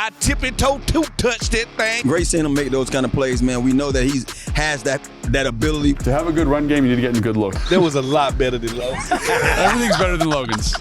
I tippy-toe touch that thing. Great seeing him make those kind of plays, man. We know that he has that ability. To have a good run game, you need to get in good look. That was a lot better than Logan's. Everything's better than Logan's.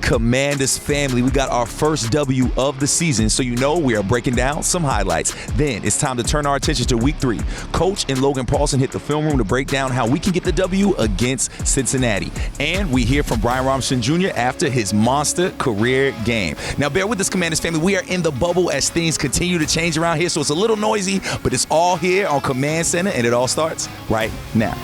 Commanders family, we got our first W of the season, so you know we are breaking down some highlights. Then it's time to turn our attention to week 3. Coach and Logan Paulson hit the film room to break down how we can get the W against Cincinnati. And we hear from Brian Robinson Jr. after his monster career game. Now bear with us, Commanders family. We are in the bubble as things continue to change around here, so it's a little noisy, but it's all here on Command Center, and it all starts right now.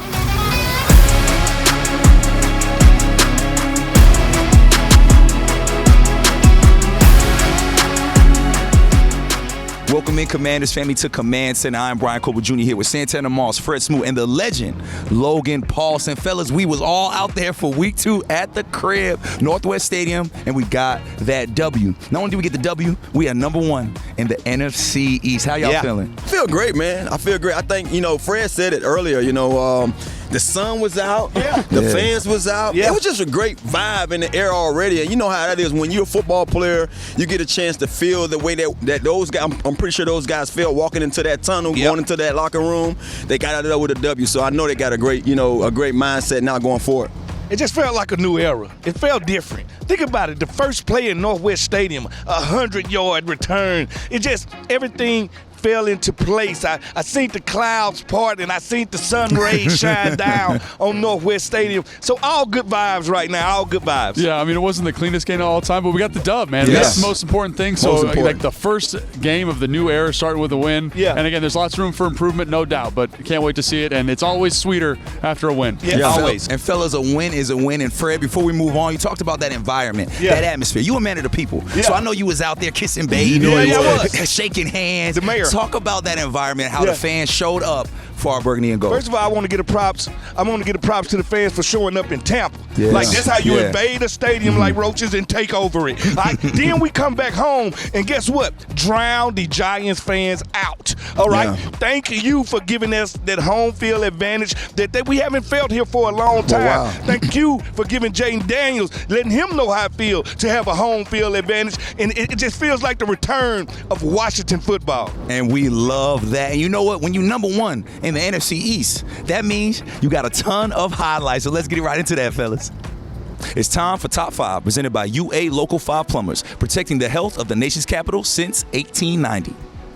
Welcome in, Commanders family, to Command Center. I'm Brian Coble Jr. here with Santana Moss, Fred Smoot, and the legend, Logan Paulson. Fellas, we was all out there for week 2 at the crib, Northwest Stadium, and we got that W. Not only did we get the W, we are number 1 in the NFC East. How y'all feeling? I feel great, man. I feel great. I think, Fred said it earlier, the sun was out. The fans was out. It was just a great vibe in the air already. And you know how that is. When you're a football player, you get a chance to feel the way that those guys, I'm pretty sure those guys felt walking into that tunnel, going into that locker room. They got out of there with a W. So I know they got a great mindset now going forward. It just felt like a new era. It felt different. Think about it. The first play in Northwest Stadium, 100-yard return. It just, everything fell into place. I seen the clouds part and I seen the sun rays shine down on Northwest Stadium. So all good vibes right now, all good vibes. Yeah, I mean, it wasn't the cleanest game of all time, but we got the dub, man. Yes. That's the most important thing. So, like the first game of the new era starting with a win. Yeah. And again, there's lots of room for improvement, no doubt, but can't wait to see it. And it's always sweeter after a win. Yeah, always. And fellas, a win is a win. And Fred, before we move on, you talked about that environment, that atmosphere. You a man of the people. So I know you was out there kissing baby, shaking hands. The mayor. Talk about that environment, how the fans showed up for our burgundy and gold. First of all, I want to get a props. I want to get a props to the fans for showing up in Tampa. Yeah. Like that's how you invade a stadium like roaches and take over it. Then we come back home and guess what? Drown the Giants fans out. All right. Yeah. Thank you for giving us that home field advantage that we haven't felt here for a long time. Wow. Thank you for giving Jayden Daniels, letting him know how it feels to have a home field advantage. And it just feels like the return of Washington football. And we love that. And you know what? When you're number 1 in the NFC East, that means you got a ton of highlights. So let's get right into that, fellas. It's time for Top 5, presented by UA Local 5 Plumbers, protecting the health of the nation's capital since 1890.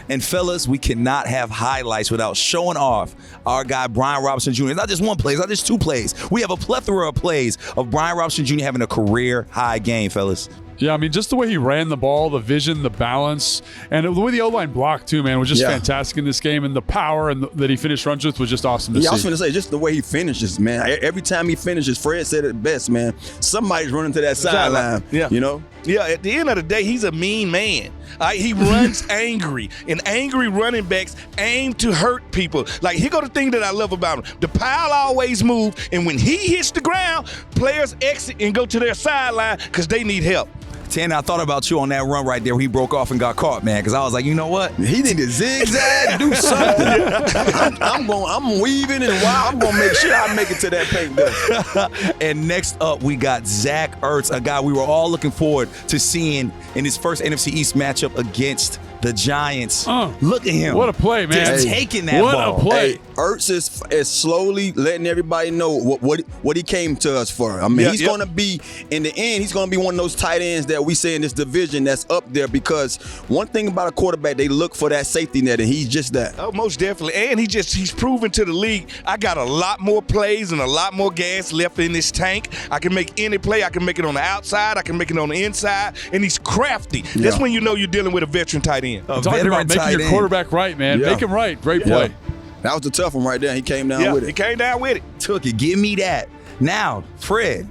And fellas, we cannot have highlights without showing off our guy Brian Robinson Jr. It's not just one play, it's not just 2 plays. We have a plethora of plays of Brian Robinson Jr. having a career high game, fellas. Yeah, I mean, just the way he ran the ball, the vision, the balance, and the way the O-line blocked, too, man, was just fantastic in this game. And the power that he finished runs with was just awesome to see. I was going to say, just the way he finishes, man. Every time he finishes, Fred said it best, man. Somebody's running to that sideline, you know? Yeah, at the end of the day, he's a mean man. He runs angry, and angry running backs aim to hurt people. Like, here go the thing that I love about him. The pile always moves, and when he hits the ground, players exit and go to their sideline because they need help. Tanner, I thought about you on that run right there where he broke off and got caught, man, because I was like, you know what? He need to zigzag, do something. I'm weaving and I'm going to make sure I make it to that paint dust. And next up, we got Zach Ertz, a guy we were all looking forward to seeing in his first NFC East matchup against the Giants. Look at him. What a play, man. Just taking that ball. What a play. Hey, Ertz is slowly letting everybody know what he came to us for. I mean, he's going to be, in the end, he's going to be one of those tight ends that we say in this division that's up there, because one thing about a quarterback, they look for that safety net, and he's just that. Oh, most definitely. And he's proven to the league, I got a lot more plays and a lot more gas left in this tank. I can make any play. I can make it on the outside. I can make it on the inside. And he's crafty. That's when you know you're dealing with a veteran tight end. Talking about making your quarterback right, man. Make him right. Great play. That was the tough one right there. He came down with it. He came down with it. Took it. Give me that. Now, Fred.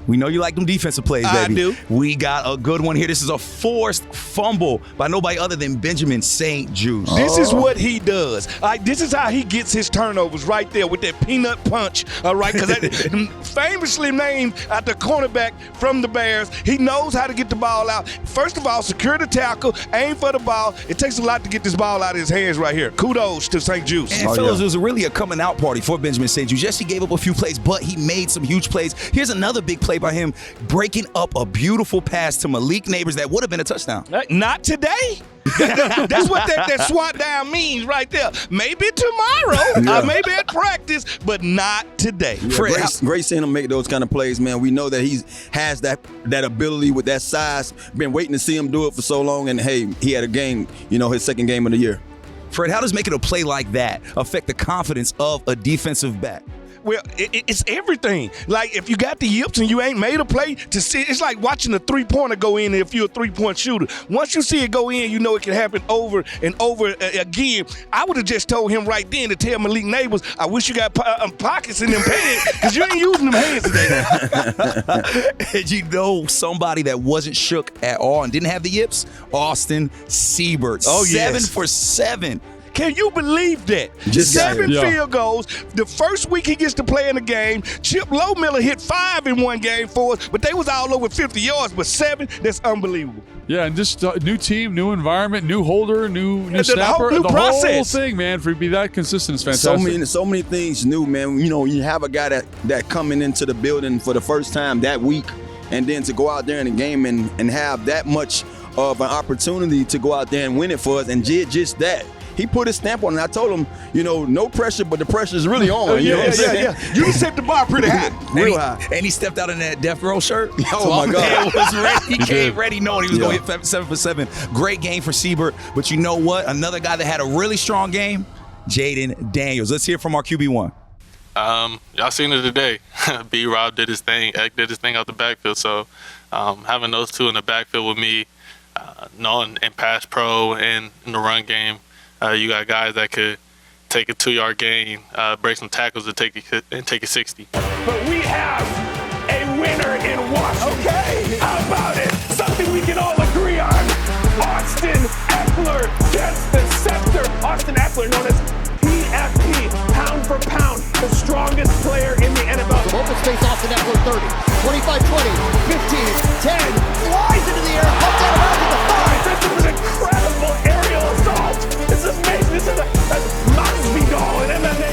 We know you like them defensive plays, baby. I do. We got a good one here. This is a forced fumble by nobody other than Benjamin St. Juice. This is what he does. This is how he gets his turnovers right there with that peanut punch, all right? Because famously named after cornerback from the Bears. He knows how to get the ball out. First of all, secure the tackle, aim for the ball. It takes a lot to get this ball out of his hands right here. Kudos to St. Juice. And fellas, it was really a coming out party for Benjamin St. Juice. Yes, he gave up a few plays, but he made some huge plays. Here's another big play by him breaking up a beautiful pass to Malik Neighbors that would have been a touchdown. Not today. That's what that swat down means right there. Maybe tomorrow, maybe at practice, but not today. Yeah, great seeing him make those kind of plays, man. We know that he has that ability with that size. Been waiting to see him do it for so long, and hey, he had a game, his second game of the year. Fred, how does making a play like that affect the confidence of a defensive back? Well, it's everything. Like, if you got the yips and you ain't made a play, to see, it's like watching a three-pointer go in if you're a three-point shooter. Once you see it go in, you know it can happen over and over again. I would have just told him right then to tell Malik Neighbors, I wish you got pockets in them pants because you ain't using them hands today. And somebody that wasn't shook at all and didn't have the yips? Austin Seibert. Oh, 7 for 7. Can you believe that? Just 7 field goals. The first week he gets to play in the game. Chip Lowmiller hit 5 in one game for us, but they was all over 50 yards. But 7, that's unbelievable. Yeah, and just new team, new environment, new holder, new snapper. The whole whole thing, man, for to be that consistent is fantastic. So many things new, man. You have a guy that coming into the building for the first time that week, and then to go out there in the game and have that much of an opportunity to go out there and win it for us, and just that. He put his stamp on it. I told him, no pressure, but the pressure is really on. You know what I'm saying? You set the bar pretty high. Real high. And he stepped out in that death row shirt. Oh, my God. Was ready. He came ready knowing he was going to hit 7 for 7. Great game for Seibert. But you know what? Another guy that had a really strong game, Jayden Daniels. Let's hear from our QB1. Y'all seen it today. B-Rob did his thing. Eck did his thing out the backfield. So having those two in the backfield with me, knowing in pass pro and in the run game, you got guys that could take a 2-yard gain, break some tackles and take it 60. But we have a winner in Washington. Okay. How about it? Something we can all agree on. Austin Eckler gets the scepter. Austin Eckler, known as PFP, pound for pound, the strongest player in the NFL. Open space, Austin Eckler 30, 25, 20, 15, 10, flies into the air, comes out around to the 5. This is an incredible aerial assault. This is amazing. This is a Masvidal in MMA.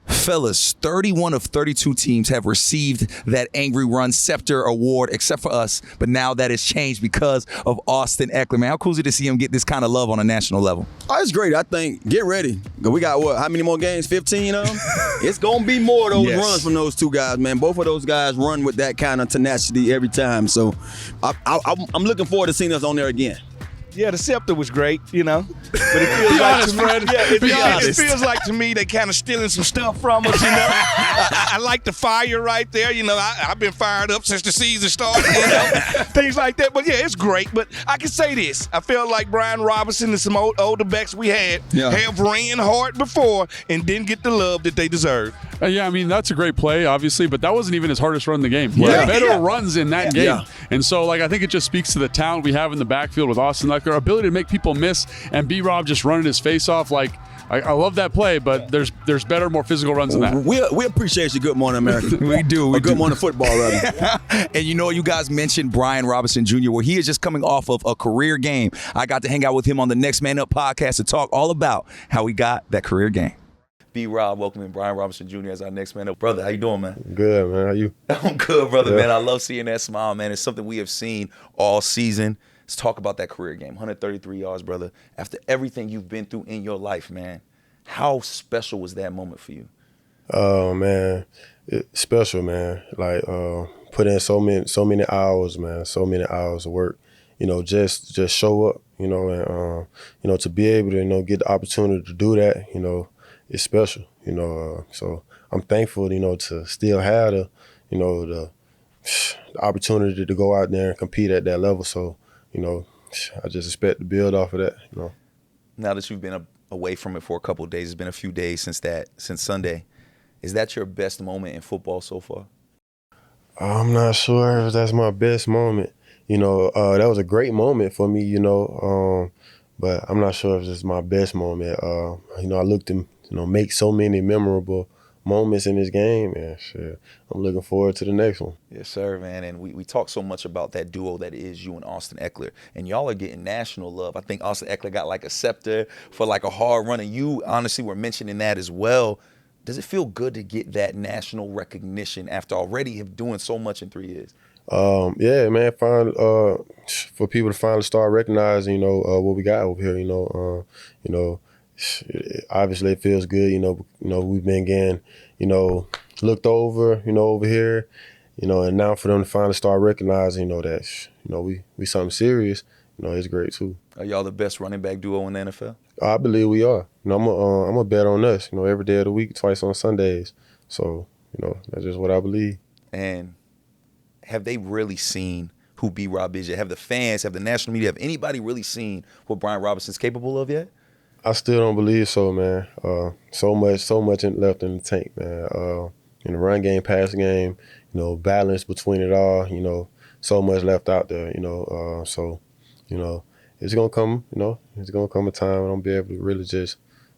Fellas, 31 of 32 teams have received that Angry Run Scepter Award, except for us. But now that has changed because of Austin Eckler. Man, how cool is it to see him get this kind of love on a national level? Oh, it's great. I think, get ready. We got, how many more games? 15 of them? It's going to be more of those runs from those two guys, man. Both of those guys run with that kind of tenacity every time. So I'm looking forward to seeing us on there again. Yeah, the scepter was great, But it feels like to me they kind of stealing some stuff from us, I like the fire right there, I've been fired up since the season started, things like that. But yeah, it's great. But I can say this: I felt like Brian Robinson and some older backs we have ran hard before and didn't get the love that they deserve. That's a great play, obviously, but that wasn't even his hardest run in the game. He had better runs in that game. And so, I think it just speaks to the talent we have in the backfield with Austin Eckler, our ability to make people miss, and B-Rob just running his face off. I love that play, but there's better, more physical runs than that. We appreciate you. Good morning, America. We do. Good morning, football, rather. And you guys mentioned Brian Robinson Jr. Well, he is just coming off of a career game. I got to hang out with him on the Next Man Up podcast to talk all about how he got that career game. B-Rob welcoming Brian Robinson Jr. as our Next Man Up. Brother, how you doing, man? Good, man. How you? I'm good, brother, man. I love seeing that smile, man. It's something we have seen all season. Let's talk about that career game. 133 yards, brother. After everything you've been through in your life, man, how special was that moment for you? Oh, man. It's special, man. Put in so many hours, man. So many hours of work. Just show up, and, to be able to, get the opportunity to do that, it's special, so I'm thankful, to still have the opportunity to go out there and compete at that level. So, I just expect to build off of that, Now that you've been away from it for a couple of days, it's been a few days since Sunday. Is that your best moment in football so far? I'm not sure if that's my best moment. That was a great moment for me, but I'm not sure if it's my best moment. I looked to, make so many memorable moments in this game, and shit, I'm looking forward to the next one. Yes, sir, man. And we talk so much about that duo that is you and Austin Eckler, and y'all are getting national love. I think Austin Eckler got a scepter for a hard run, and you honestly were mentioning that as well. Does it feel good to get that national recognition after already doing so much in 3 years? Yeah, man. For people to finally start recognizing, what we got over here. Obviously it feels good. We've been getting, looked over, over here, and now for them to finally start recognizing, that, we something serious. It's great too. Are y'all the best running back duo in the NFL? I believe we are. I'm a bet on us. Every day of the week, twice on Sundays. So that's just what I believe. And have they really seen who B-Rob is yet? Have the fans, have the national media, have anybody really seen what Brian Robinson's capable of yet? I still don't believe so, man. So much left in the tank, man. In the run game, pass game, balance between it all. So much left out there. It's gonna come. It's gonna come a time when I'm be able to really just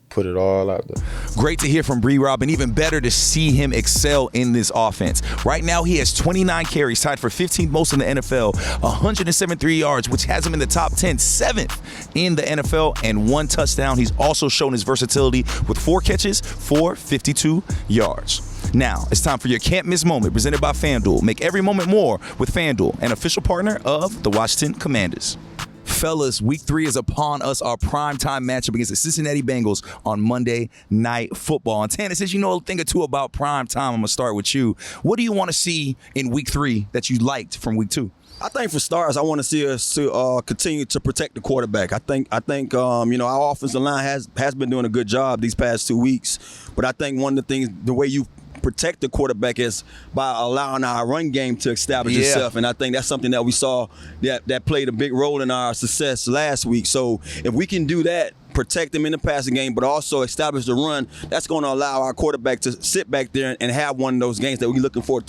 put it all out there. Great to hear from B-Rob, and even better to see him excel in this offense. Right now, he has 29 carries, tied for 15th most in the NFL, 173 yards, which has him in the top 10, 7th in the NFL, and 1 touchdown. He's also shown his versatility with 4 catches for 52 yards. Now, it's time for your can't miss moment, presented by FanDuel. Make every moment more with FanDuel, an official partner of the Washington Commanders. Fellas, week 3 is upon us, our primetime matchup against the Cincinnati Bengals on Monday Night Football. And Tanner, since you know a thing or two about primetime, I'm going to start with you. What do you want to see in week 3 that you liked from week 2? I think for starters, I want to see us to continue to protect the quarterback. I think our offensive line has been doing a good job these past 2 weeks. But I think one of the things, the way you protect the quarterback is by allowing our run game to establish itself. And I think that's something that we saw that played a big role in our success last week. So if we can do that, protect him in the passing game, but also establish the run, that's going to allow our quarterback to sit back there and have one of those games that we're looking forward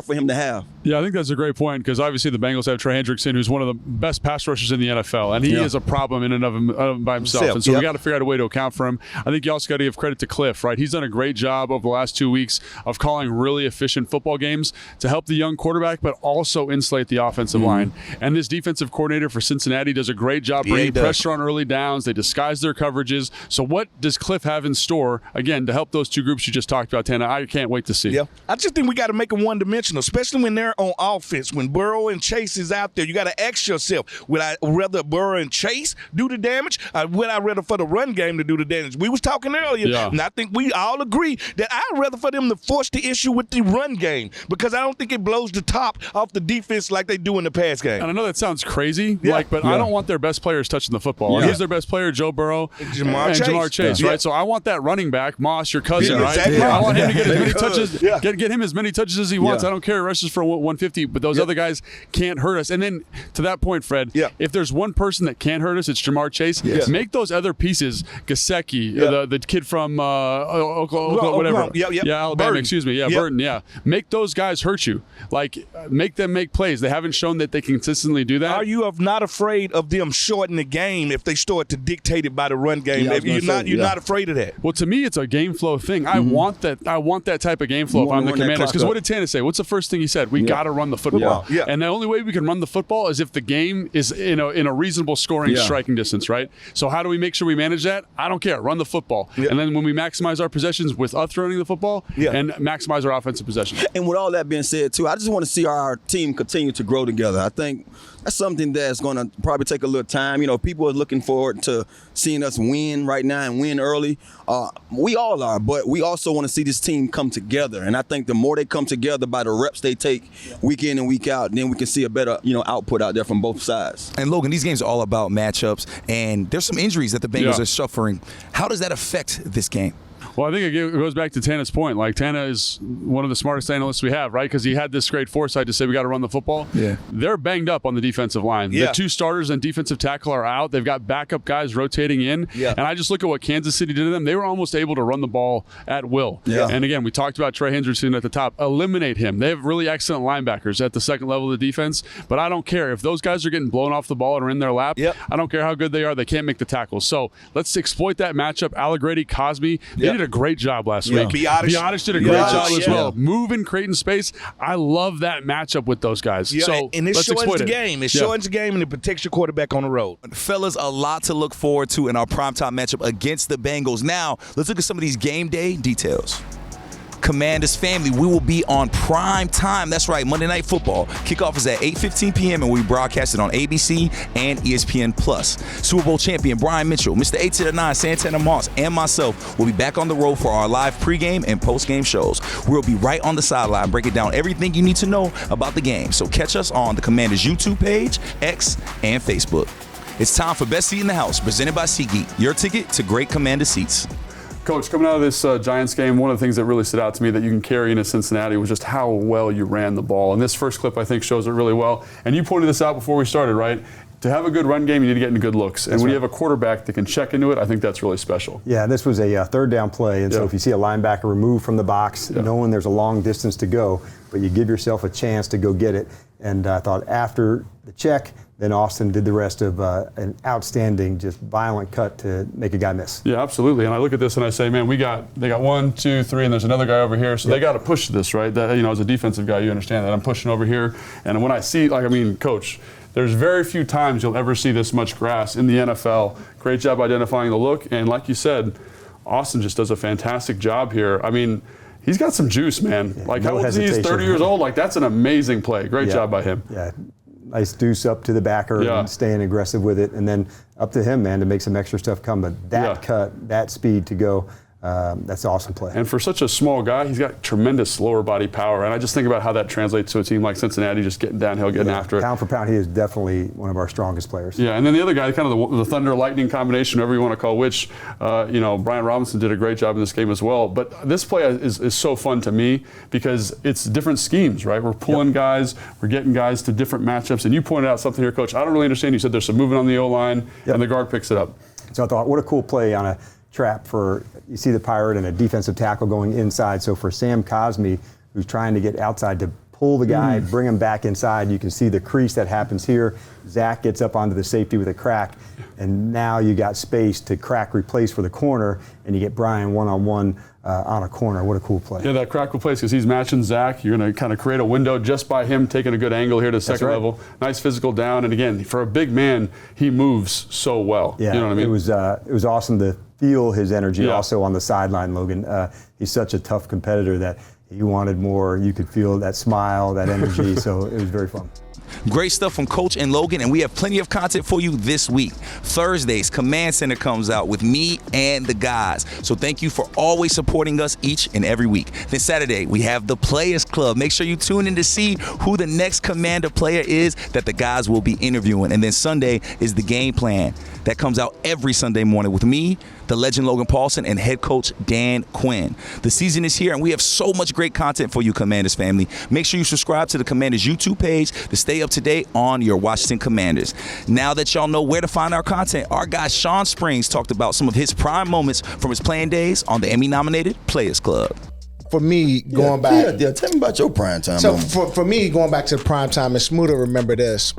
for him to have. Yeah, I think that's a great point because obviously the Bengals have Trey Hendrickson, who's one of the best pass rushers in the NFL, and he is a problem in and of him by himself. And so we got to figure out a way to account for him. I think you also got to give credit to Cliff, right? He's done a great job over the last 2 weeks of calling really efficient football games to help the young quarterback, but also insulate the offensive line. And this defensive coordinator for Cincinnati does a great job bringing pressure on early downs. They disguise their coverages. So what does Cliff have in store, again, to help those two groups you just talked about, Tana? I can't wait to see. Yeah, I just think we got to make them one-dimensional, especially when they're on offense. When Burrow and Chase is out there, you got to ask yourself, would I rather Burrow and Chase do the damage, or would I rather for the run game to do the damage? We was talking earlier, and I think we all agree that I'd rather for them to force the issue with the run game because I don't think it blows the top off the defense like they do in the pass game. And I know that sounds crazy, but I don't want their best players touching the football. Who's their best player? Joe Burrow and Jamar Chase, right? So I want that running back, Moss, your cousin, right? Exactly. I want him to get as many touches, get him as many touches as he wants. I don't care. He rushes for 150, but those other guys can't hurt us. And then to that point, Fred, if there's one person that can't hurt us, it's Jamar Chase. Make those other pieces, Gesicki, the kid from Oklahoma, whatever. Alabama, Burton. excuse me. Burton, Make those guys hurt you. Like, make them make plays. They haven't shown that they can consistently do that. Are you not afraid of them shorting the game if they start to dictate it by the run game? You're not afraid of that. Well, to me, it's a game flow thing. I want that type of game flow if I'm the Commanders. Because what did Tana say? What's the first thing he said? We got to run the football. And the only way we can run the football is if the game is in a reasonable scoring striking distance, right? So how do we make sure we manage that? I don't care. Run the football. And then when we maximize our possessions with us running the football and maximize our offensive possession. And with all that being said, too, I just want to see our team continue to grow together. I think that's something that's going to probably take a little time. People are looking forward to seeing us win right now and win early. We all are, but we also want to see this team come together. And I think the more they come together by the reps they take week in and week out, then we can see a better, output out there from both sides. And Logan, these games are all about matchups, and there's some injuries that the Bengals are suffering. How does that affect this game? Well, I think it goes back to Tana's point. Like, Tana is one of the smartest analysts we have, right? Because he had this great foresight to say we got to run the football. They're banged up on the defensive line. The 2 starters and defensive tackle are out. They've got backup guys rotating in. And I just look at what Kansas City did to them. They were almost able to run the ball at will. And again, we talked about Trey Hendrickson at the top. Eliminate him. They have really excellent linebackers at the second level of the defense. But I don't care. If those guys are getting blown off the ball and are in their lap, I don't care how good they are. They can't make the tackles. So let's exploit that matchup. Allegretti, Cosme, they did a great job last Yeah. week. Biotish did a great job as yeah. well. Moving, creating space. I love that matchup with those guys. Yeah, So and it let's shortens exploit the it. game. It Yeah. shortens the game, and it protects your quarterback on the road. Fellas, a lot to look forward to in our primetime matchup against the Bengals. Now, let's look at some of these game day details. Commanders family, we will be on prime time. That's right, Monday Night Football. Kickoff is at 8:15 p.m. and we broadcast it on ABC and ESPN+. Super Bowl champion Brian Mitchell, Mr. 8 to the 9, Santana Moss, and myself will be back on the road for our live pregame and postgame shows. We'll be right on the sideline, breaking down everything you need to know about the game. So catch us on the Commanders YouTube page, X, and Facebook. It's time for Best Seat in the House, presented by SeatGeek, your ticket to great Commander seats. Coach, coming out of this Giants game, one of the things that really stood out to me that you can carry into Cincinnati was just how well you ran the ball. And this first clip, I think, shows it really well. And you pointed this out before we started, right? To have a good run game, you need to get into good looks. And when you have a quarterback that can check into it, I think that's really special. Yeah, this was a third down play. And so if you see a linebacker removed from the box, knowing there's a long distance to go, but you give yourself a chance to go get it. And I thought after the check, then Austin did the rest of an outstanding, just violent cut to make a guy miss. Yeah, absolutely. And I look at this and I say, man, they got 1, 2, 3, and there's another guy over here. So they got to push this, right? That, as a defensive guy, you understand that I'm pushing over here. And when I see, Coach, there's very few times you'll ever see this much grass in the NFL. Great job identifying the look. And like you said, Austin just does a fantastic job here. I mean, he's got some juice, man. Yeah, how old is he? He's 30 years old. That's an amazing play. Great job by him. Yeah. Nice deuce up to the backer and staying aggressive with it. And then up to him, man, to make some extra stuff come. But that cut, that speed to go, that's an awesome play. And for such a small guy, he's got tremendous lower body power. And I just think about how that translates to a team like Cincinnati, just getting downhill, getting after it. Pound for pound, he is definitely one of our strongest players. Yeah, and then the other guy, kind of the thunder-lightning combination, whatever you want to call which, Brian Robinson did a great job in this game as well. But this play is so fun to me because it's different schemes, right? We're pulling guys, we're getting guys to different matchups. And you pointed out something here, Coach. I don't really understand. You said there's some movement on the O-line, and the guard picks it up. So I thought, what a cool play on a trap you see the Pirate and a defensive tackle going inside. So for Sam Cosme, who's trying to get outside to pull the guy, bring him back inside, you can see the crease that happens here. Zach gets up onto the safety with a crack, and now you got space to crack replace for the corner, and you get Brian one-on-one on a corner. What a cool play. Yeah, that crack replace because he's matching Zach. You're going to kind of create a window just by him taking a good angle here to second level. Nice physical down, and again, for a big man, he moves so well. Yeah, you know what I mean? It was awesome to feel his energy also on the sideline, Logan. He's such a tough competitor that he wanted more. You could feel that smile, that energy, so it was very fun. Great stuff from Coach and Logan, and we have plenty of content for you this week. Thursdays, Command Center comes out with me and the guys. So thank you for always supporting us each and every week. Then Saturday, we have the Players Club. Make sure you tune in to see who the next Commander player is that the guys will be interviewing. And then Sunday is the Game Plan. That comes out every Sunday morning with me, the legend Logan Paulson, and head coach Dan Quinn. The season is here, and we have so much great content for you, Commanders family. Make sure you subscribe to the Commanders YouTube page to stay up to date on your Washington Commanders. Now that y'all know where to find our content, our guy Shawn Springs talked about some of his prime moments from his playing days on the Emmy-nominated Players Club. For me, going back. Yeah, tell me about your prime time. So for me, going back to the prime time, and Smoother remember this.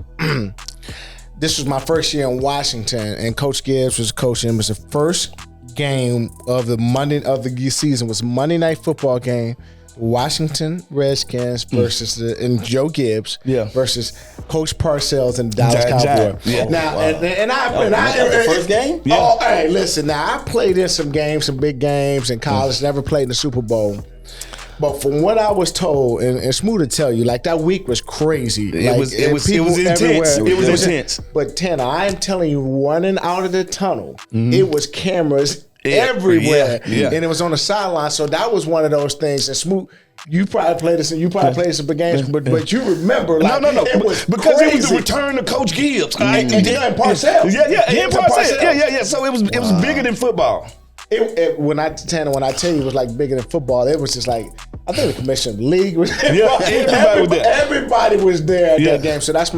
This was my first year in Washington, and Coach Gibbs was coaching. It was the first game of the season. Was Monday Night Football game. Washington Redskins versus Joe Gibbs versus Coach Parcells and the Dallas Cowboys. Now, the first game? Yeah. Oh, hey, listen. Now I played in some games, some big games in college. Never played in the Super Bowl. But from what I was told, and Smooth to tell you, like that week was crazy. It was intense. It was intense. But Tanner, I am telling you, running out of the tunnel, it was cameras everywhere, and it was on the sideline. So that was one of those things. And Smooth, you probably played this. You probably played some big games, but you remember, like, no, it was because crazy. it was the return to Coach Gibbs, and Parcells, and Parcells, So it was bigger than football. When I tell you it was like bigger than football, it was just like, I think the commissioner of the league was there. Everybody was there at that game. So that's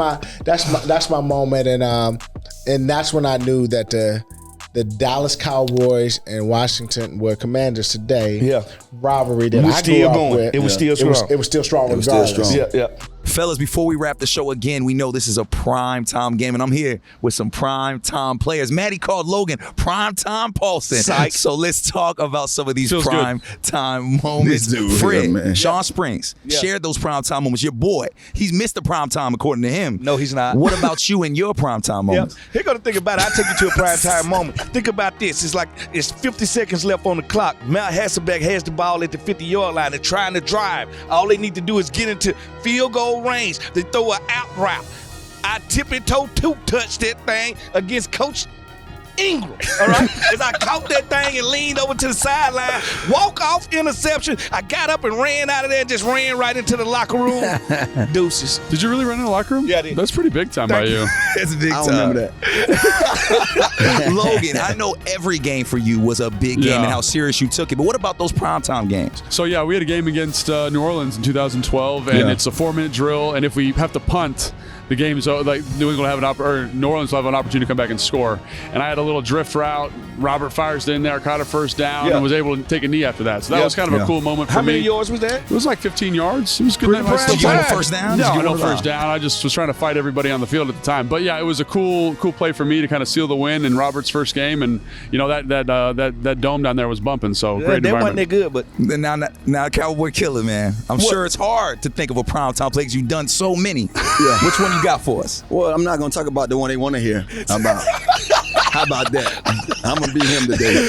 my moment, and that's when I knew that the Dallas Cowboys and Washington were Commanders today. Rivalry that I grew up with. It was still strong. It was still strong. It was still strong. Fellas, before we wrap the show again, we know this is a prime time game, and I'm here with some prime time players. Maddie called Logan prime time Paulson. Psych. So let's talk about some of these Feels prime time moments. This dude Fred, here, man. Shawn Springs shared those prime time moments. Your boy, he's missed the prime time according to him. No, he's not. What about you and your prime time moments? Here go the thing about it. I'll take you to a prime time moment. Think about this. It's like it's 50 seconds left on the clock. Mount Hasselbeck has the ball at the 50-yard line. They're trying to drive. All they need to do is get into field goal range. They throw an out route. I tippy-toe touch that thing against Coach Ingram, all right? As I caught that thing and leaned over to the sideline, walk-off interception. I got up and ran out of there and just ran right into the locker room. Deuces. Did you really run in the locker room? Yeah, I did. That's pretty big time by you. It's big I time. remember that. Logan, I know every game for you was a big game Yeah. and how serious you took it, but what about those primetime games? So yeah, we had a game against New Orleans in 2012, and it's a 4-minute drill. And if we have to punt, the game's like New England will have New Orleans will have an opportunity to come back and score. And I had a little drift route. Robert fires in there, caught a first down, and was able to take a knee after that. So that was kind of a cool moment for How me. many yards was that? It was like 15 yards. It was good. Pretty prime Did you have a time. first down? No, Did you no have a first down. I just was trying to fight everybody on the field at the time. But yeah, it was a cool play for me to kind of seal the win in Robert's first game, and you know that dome down there was bumping. So great That wasn't environment. that good, but Now Cowboy Killer, man. I'm sure it's hard to think of a primetime play because you've done so many. Which one you got for us? Well, I'm not gonna talk about the one they want to hear about. How about that? I'm gonna be him today.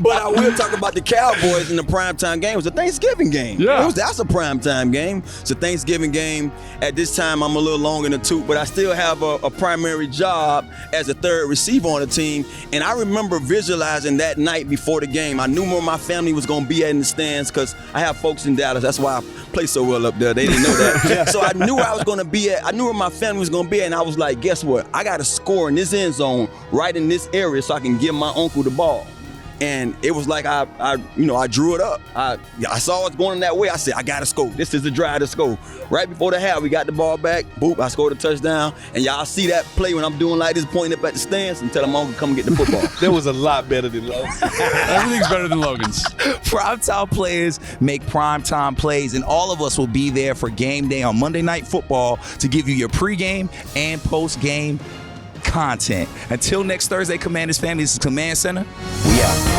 But I will talk about the Cowboys in the primetime game. It was a Thanksgiving game. Yeah. That's a primetime game. It's a Thanksgiving game. At this time, I'm a little long in the tooth, but I still have a primary job as a third receiver on the team. And I remember visualizing that night before the game. I knew where my family was gonna be at in the stands because I have folks in Dallas. That's why I play so well up there. They didn't know that. So I knew where I was gonna be at. I knew where my family was gonna be at, and I was like, guess what? I gotta score in this end zone right in this area so I can give my uncle the ball. And it was like I drew it up. I saw it going that way. I said, I gotta score. This is the drive to score. Right before the half, we got the ball back. Boop, I scored a touchdown. And y'all see that play when I'm doing like this, pointing up at the stands and telling my uncle come get the football. that was a lot better than Logan. Everything's better than Logan's. Primetime players make primetime plays, and all of us will be there for game day on Monday Night Football to give you your pregame and postgame content. Until next Thursday, Commanders family, this is Command Center. We out.